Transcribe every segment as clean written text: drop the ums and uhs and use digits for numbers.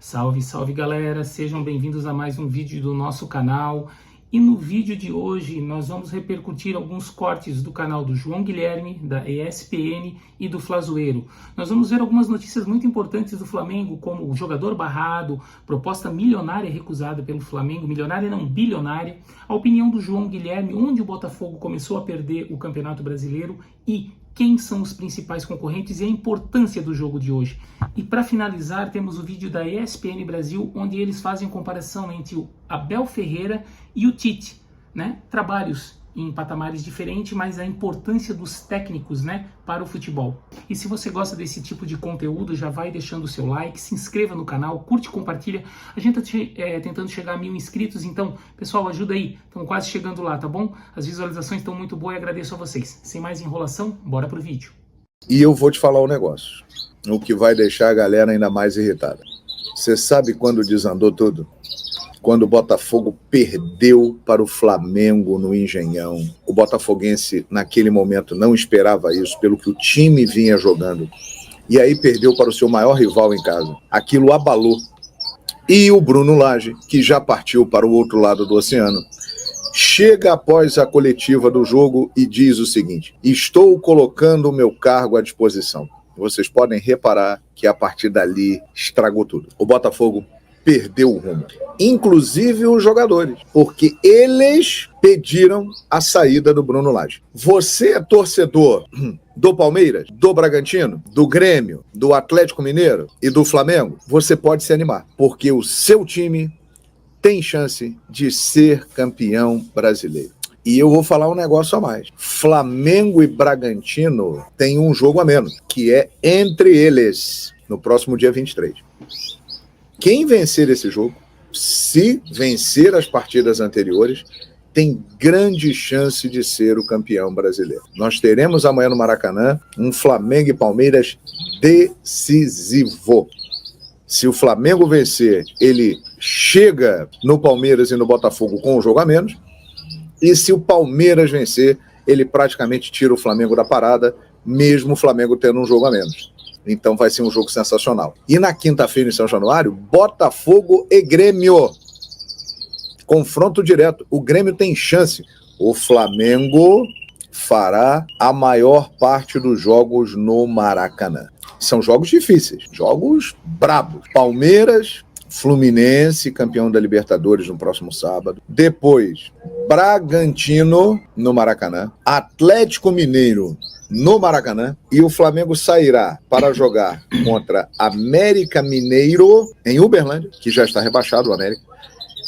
Salve, salve galera, sejam bem-vindos a mais um vídeo do nosso canal. E no vídeo de hoje nós vamos repercutir alguns cortes do canal do João Guilherme, da ESPN e do Flazoeiro. Nós vamos ver algumas notícias muito importantes do Flamengo, como o jogador barrado, proposta milionária recusada pelo Flamengo, milionária não, bilionária, a opinião do João Guilherme, onde o Botafogo começou a perder o Campeonato Brasileiro e quem são os principais concorrentes e a importância do jogo de hoje. E para finalizar, temos o vídeo da ESPN Brasil, onde eles fazem comparação entre o Abel Ferreira e o Tite, né? Trabalhos em patamares diferentes, mas a importância dos técnicos, né, para o futebol. E se você gosta desse tipo de conteúdo, já vai deixando o seu like, se inscreva no canal, curte e compartilha. A gente está tentando chegar a 1000 inscritos, então, pessoal, ajuda aí. Estamos quase chegando lá, tá bom? As visualizações estão muito boas e agradeço a vocês. Sem mais enrolação, bora pro vídeo. E eu vou te falar um negócio, o que vai deixar a galera ainda mais irritada. Você sabe quando desandou tudo? Quando o Botafogo perdeu para o Flamengo no Engenhão. O botafoguense, naquele momento, não esperava isso, pelo que o time vinha jogando. E aí perdeu para o seu maior rival em casa. Aquilo abalou. E o Bruno Lage, que já partiu para o outro lado do oceano, chega após a coletiva do jogo e diz o seguinte: estou colocando o meu cargo à disposição. Vocês podem reparar que a partir dali estragou tudo. O Botafogo perdeu o rumo, inclusive os jogadores, porque eles pediram a saída do Bruno Lage. Você é torcedor do Palmeiras, do Bragantino, do Grêmio, do Atlético Mineiro e do Flamengo, você pode se animar, porque o seu time tem chance de ser campeão brasileiro. E eu vou falar um negócio a mais. Flamengo e Bragantino têm um jogo a menos, que é entre eles, no próximo dia 23. Quem vencer esse jogo, se vencer as partidas anteriores, tem grande chance de ser o campeão brasileiro. Nós teremos amanhã no Maracanã um Flamengo e Palmeiras decisivo. Se o Flamengo vencer, ele chega no Palmeiras e no Botafogo com um jogo a menos. E se o Palmeiras vencer, ele praticamente tira o Flamengo da parada, mesmo o Flamengo tendo um jogo a menos. Então vai ser um jogo sensacional. E na quinta-feira em São Januário, Botafogo e Grêmio. Confronto direto. O Grêmio tem chance. O Flamengo fará a maior parte dos jogos no Maracanã. São jogos difíceis, jogos brabos. Palmeiras, Fluminense, campeão da Libertadores no próximo sábado. Depois, Bragantino no Maracanã. Atlético Mineiro no Maracanã, e o Flamengo sairá para jogar contra América Mineiro em Uberlândia, que já está rebaixado o América,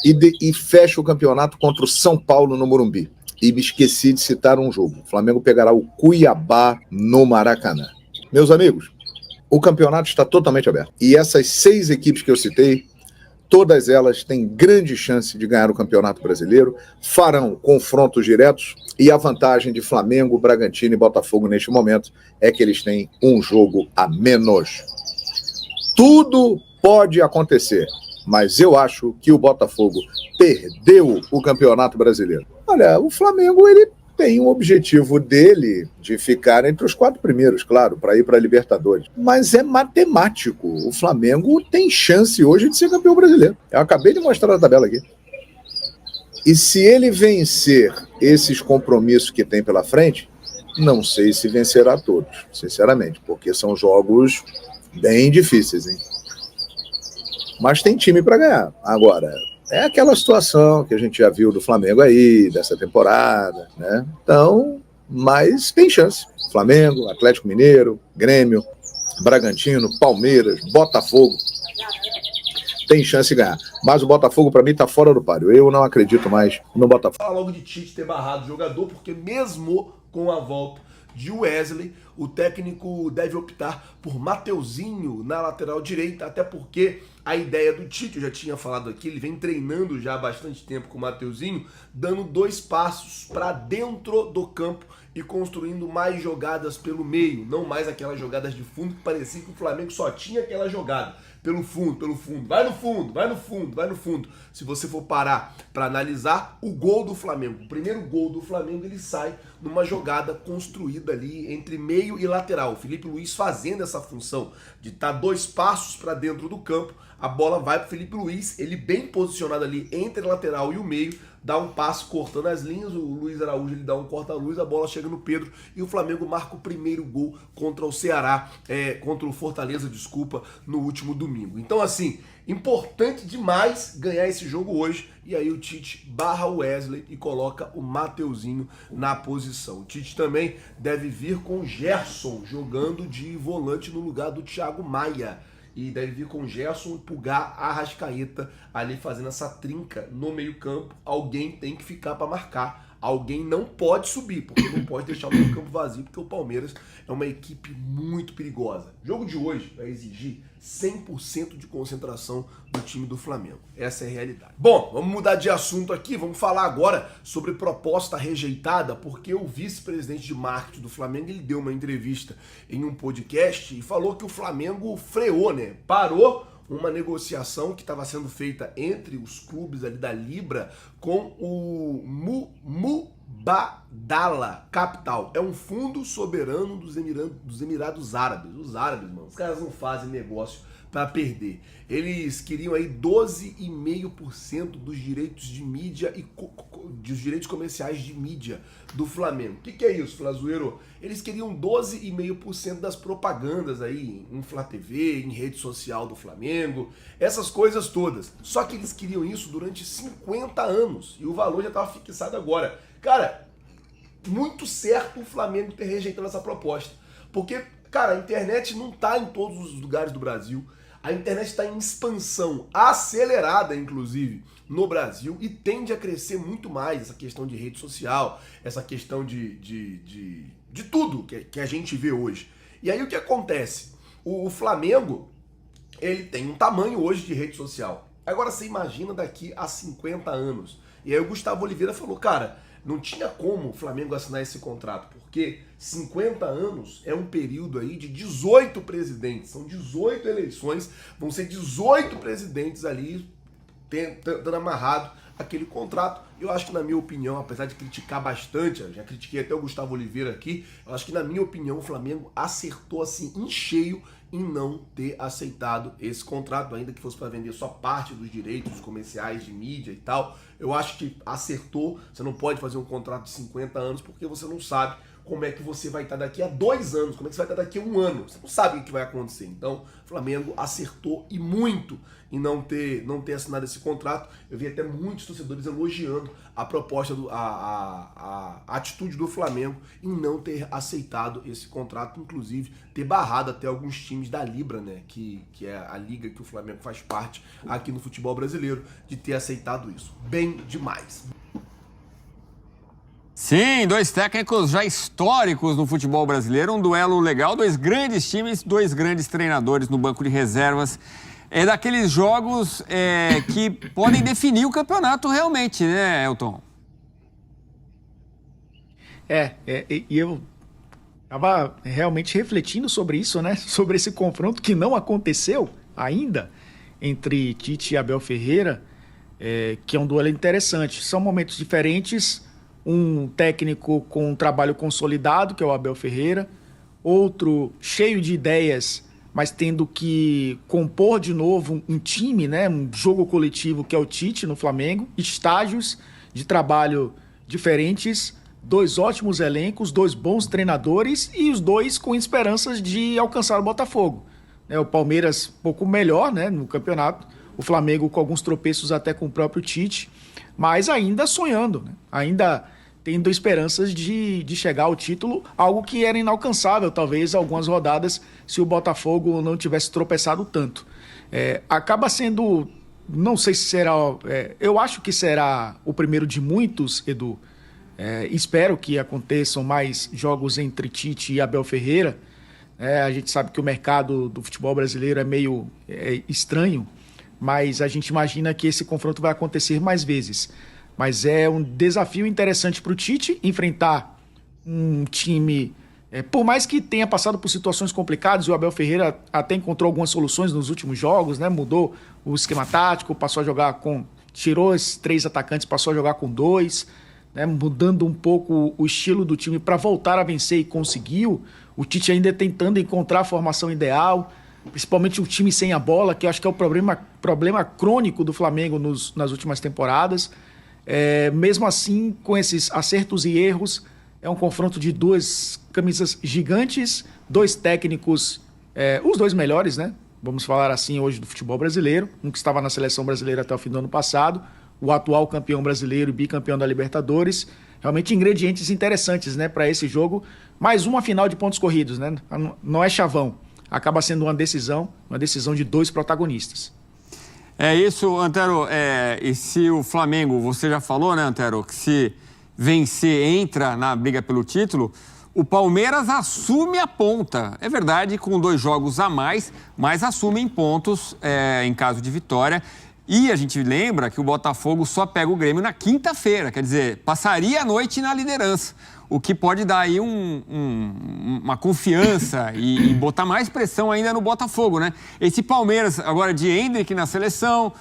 e fecha o campeonato contra o São Paulo no Morumbi. E me esqueci de citar um jogo. O Flamengo pegará o Cuiabá no Maracanã. Meus amigos, o campeonato está totalmente aberto. E essas 6 equipes que eu citei, todas elas têm grande chance de ganhar o Campeonato Brasileiro, farão confrontos diretos, e a vantagem de Flamengo, Bragantino e Botafogo neste momento é que eles têm um jogo a menos. Tudo pode acontecer, mas eu acho que o Botafogo perdeu o Campeonato Brasileiro. Olha, o Flamengo, ele tem um objetivo dele de ficar entre os 4 primeiros, claro, para ir para a Libertadores. Mas é matemático. O Flamengo tem chance hoje de ser campeão brasileiro. Eu acabei de mostrar a tabela aqui. E se ele vencer esses compromissos que tem pela frente, não sei se vencerá todos, sinceramente, porque são jogos bem difíceis, hein? Mas tem time para ganhar. Agora, é aquela situação que a gente já viu do Flamengo aí, dessa temporada, né? Então, mas tem chance. Flamengo, Atlético Mineiro, Grêmio, Bragantino, Palmeiras, Botafogo. Tem chance de ganhar. Mas o Botafogo, para mim, está fora do páreo. Eu não acredito mais no Botafogo. Fala logo de Tite ter barrado o jogador, porque mesmo com a volta de Wesley, o técnico deve optar por Mateuzinho na lateral direita, até porque a ideia do Tite, eu já tinha falado aqui, ele vem treinando já há bastante tempo com o Mateuzinho, dando 2 passos para dentro do campo e construindo mais jogadas pelo meio, não mais aquelas jogadas de fundo que parecia que o Flamengo só tinha aquela jogada. pelo fundo, vai no fundo, vai no fundo, vai no fundo. Se você for parar para analisar, o gol do Flamengo, o primeiro gol do Flamengo, ele sai numa jogada construída ali entre meio e lateral. O Felipe Luiz fazendo essa função de estar 2 passos para dentro do campo, a bola vai para o Felipe Luiz, ele bem posicionado ali entre a lateral e o meio, dá um passe cortando as linhas, o Luiz Araújo ele dá um corta-luz, a bola chega no Pedro e o Flamengo marca o primeiro gol contra o Ceará, contra o Fortaleza, desculpa, no último domingo. Então assim, importante demais ganhar esse jogo hoje, e aí o Tite barra o Wesley e coloca o Mateuzinho na posição. O Tite também deve vir com o Gerson jogando de volante no lugar do Thiago Maia. E deve vir com o Gerson, Pulgar, Arrascaeta ali fazendo essa trinca no meio campo. Alguém tem que ficar para marcar. Alguém não pode subir, porque não pode deixar o meio campo vazio, porque o Palmeiras é uma equipe muito perigosa. O jogo de hoje vai exigir 100% de concentração do time do Flamengo. Essa é a realidade. Bom, vamos mudar de assunto aqui. Vamos falar agora sobre proposta rejeitada, porque o vice-presidente de marketing do Flamengo, ele deu uma entrevista em um podcast e falou que o Flamengo freou, né? Parou uma negociação que estava sendo feita entre os clubes ali da Libra com o Mubadala Capital. É um fundo soberano dos Emirados Árabes. Os árabes, mano, os caras não fazem negócio para perder. Eles queriam aí 12,5% dos direitos de mídia e dos direitos comerciais de mídia do Flamengo. O que é isso, Flazueiro? Eles queriam 12,5% das propagandas aí em Flá TV, em rede social do Flamengo, essas coisas todas. Só que eles queriam isso durante 50 anos e o valor já estava fixado agora. Cara, muito certo o Flamengo ter rejeitado essa proposta. Porque, cara, a internet não está em todos os lugares do Brasil. A internet está em expansão acelerada, inclusive, no Brasil e tende a crescer muito mais essa questão de rede social, essa questão de tudo que a gente vê hoje. E aí o que acontece? O Flamengo, ele tem um tamanho hoje de rede social. Agora você imagina daqui a 50 anos. E aí o Gustavo Oliveira falou, cara, não tinha como o Flamengo assinar esse contrato, porque 50 anos é um período aí de 18 presidentes, são 18 eleições, vão ser 18 presidentes ali tentando amarrado aquele contrato. Eu acho que, na minha opinião, apesar de criticar bastante, eu já critiquei até o Gustavo Oliveira aqui, eu acho que, na minha opinião, o Flamengo acertou assim em cheio em não ter aceitado esse contrato, ainda que fosse para vender só parte dos direitos comerciais de mídia e tal. Eu acho que acertou. Você não pode fazer um contrato de 50 anos porque você não sabe como é que você vai estar daqui a 2 anos, como é que você vai estar daqui a 1 ano. Você não sabe o que vai acontecer. Então, o Flamengo acertou e muito em não ter assinado esse contrato. Eu vi até muitos torcedores elogiando a proposta, a atitude do Flamengo em não ter aceitado esse contrato, inclusive ter barrado até alguns times da Libra, né, que é a liga que o Flamengo faz parte aqui no futebol brasileiro, de ter aceitado isso. Bem demais. Sim, 2 técnicos já históricos no futebol brasileiro, um duelo legal, 2 grandes times, 2 grandes treinadores no banco de reservas. É daqueles jogos que podem definir o campeonato realmente, né, Elton? E eu estava realmente refletindo sobre isso, né? Sobre esse confronto que não aconteceu ainda entre Tite e Abel Ferreira, que é um duelo interessante. São momentos diferentes. Um técnico com um trabalho consolidado, que é o Abel Ferreira, outro cheio de ideias, mas tendo que compor de novo um time, né? Um jogo coletivo, que é o Tite no Flamengo, estágios de trabalho diferentes, 2 ótimos elencos, 2 bons treinadores e os 2 com esperanças de alcançar o Botafogo. O Palmeiras um pouco melhor, né, no campeonato, o Flamengo com alguns tropeços até com o próprio Tite, mas ainda sonhando, né? Ainda tendo esperanças de chegar ao título, algo que era inalcançável, talvez, algumas rodadas, se o Botafogo não tivesse tropeçado tanto. Acaba sendo, não sei se será, eu acho que será o primeiro de muitos, Edu. Espero que aconteçam mais jogos entre Tite e Abel Ferreira. A gente sabe que o mercado do futebol brasileiro é meio estranho, mas a gente imagina que esse confronto vai acontecer mais vezes. Mas é um desafio interessante para o Tite enfrentar um time Por mais que tenha passado por situações complicadas, o Abel Ferreira até encontrou algumas soluções nos últimos jogos, né? Mudou o esquema tático, passou a jogar tirou os 3 atacantes, passou a jogar com 2, né? Mudando um pouco o estilo do time para voltar a vencer e conseguiu. O Tite ainda tentando encontrar a formação ideal, principalmente o time sem a bola, que eu acho que é o problema crônico do Flamengo nas últimas temporadas. Mesmo assim, com esses acertos e erros, é um confronto de 2 camisas gigantes, 2 técnicos, os 2 melhores, né? Vamos falar assim hoje do futebol brasileiro, um que estava na seleção brasileira até o fim do ano passado, o atual campeão brasileiro e bicampeão da Libertadores. Realmente ingredientes interessantes, né, para esse jogo. Mais uma final de pontos corridos, né? Não é chavão. Acaba sendo uma decisão de 2 protagonistas. É isso, Antero. E se o Flamengo, você já falou, né, Antero, que se vencer, entra na briga pelo título, o Palmeiras assume a ponta. É verdade, com 2 jogos a mais, mas assume em pontos em caso de vitória. E a gente lembra que o Botafogo só pega o Grêmio na quinta-feira, quer dizer, passaria a noite na liderança, o que pode dar aí uma confiança e botar mais pressão ainda no Botafogo, né? Esse Palmeiras agora de Endrick na seleção,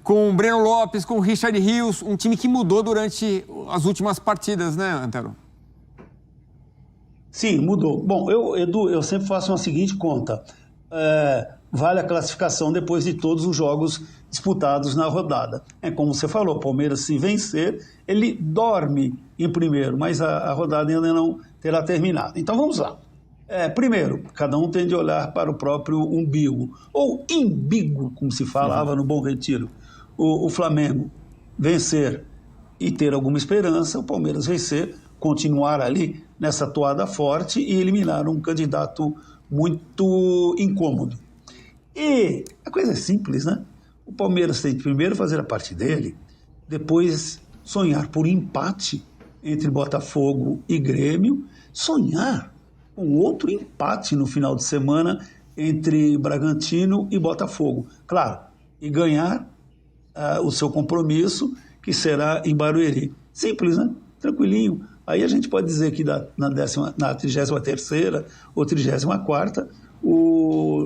com o Breno Lopes, com o Richard Rios, um time que mudou durante as últimas partidas, né, Antero? Sim, mudou. Bom, Edu, eu sempre faço uma seguinte conta. Vale a classificação depois de todos os jogos disputados na rodada. Como você falou, o Palmeiras, se vencer, ele dorme em primeiro, mas a rodada ainda não terá terminado. Então vamos lá. Primeiro, cada um tem de olhar para o próprio umbigo, ou imbigo, como se falava no Bom Retiro. O Flamengo vencer e ter alguma esperança, o Palmeiras vencer, continuar ali nessa toada forte e eliminar um candidato muito incômodo. E a coisa é simples, né? O Palmeiras tem de primeiro fazer a parte dele, depois sonhar por empate entre Botafogo e Grêmio, sonhar com outro empate no final de semana entre Bragantino e Botafogo. Claro, e ganhar o seu compromisso, que será em Barueri. Simples, né? Tranquilinho. Aí a gente pode dizer que na 33ª ou 34ª,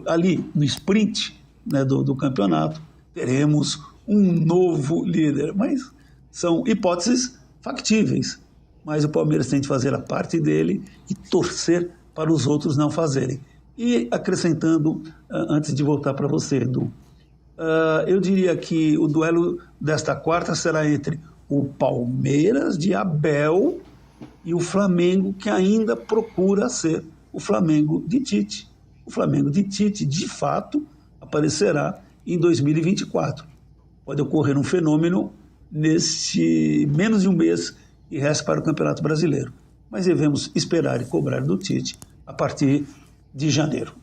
ali no sprint, né, do campeonato, teremos um novo líder. Mas são hipóteses factíveis. Mas o Palmeiras tem de fazer a parte dele e torcer para os outros não fazerem. E acrescentando, antes de voltar para você, Edu, eu diria que o duelo desta quarta será entre o Palmeiras de Abel e o Flamengo, que ainda procura ser o Flamengo de Tite. O Flamengo de Tite, de fato, aparecerá em 2024. Pode ocorrer um fenômeno neste menos de um mês que resta para o Campeonato Brasileiro. Mas devemos esperar e cobrar do Tite a partir de janeiro.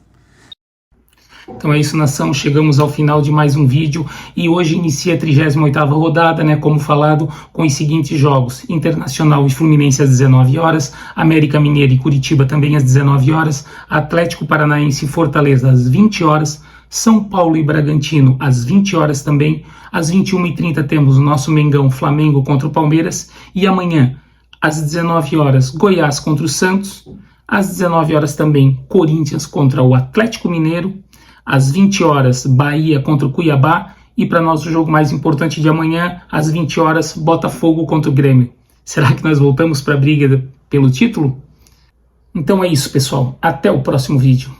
Então é isso, nação, chegamos ao final de mais um vídeo e hoje inicia a 38ª rodada, né, como falado, com os seguintes jogos: Internacional e Fluminense às 19 horas, América Mineiro e Curitiba também às 19 horas, Atlético Paranaense e Fortaleza às 20 horas, São Paulo e Bragantino às 20 horas também, às 21h30 temos o nosso Mengão Flamengo contra o Palmeiras e amanhã às 19 horas Goiás contra o Santos, às 19 horas também Corinthians contra o Atlético Mineiro, às 20 horas, Bahia contra o Cuiabá. E para nós o jogo mais importante de amanhã, às 20 horas, Botafogo contra o Grêmio. Será que nós voltamos para a briga pelo título? Então é isso, pessoal. Até o próximo vídeo.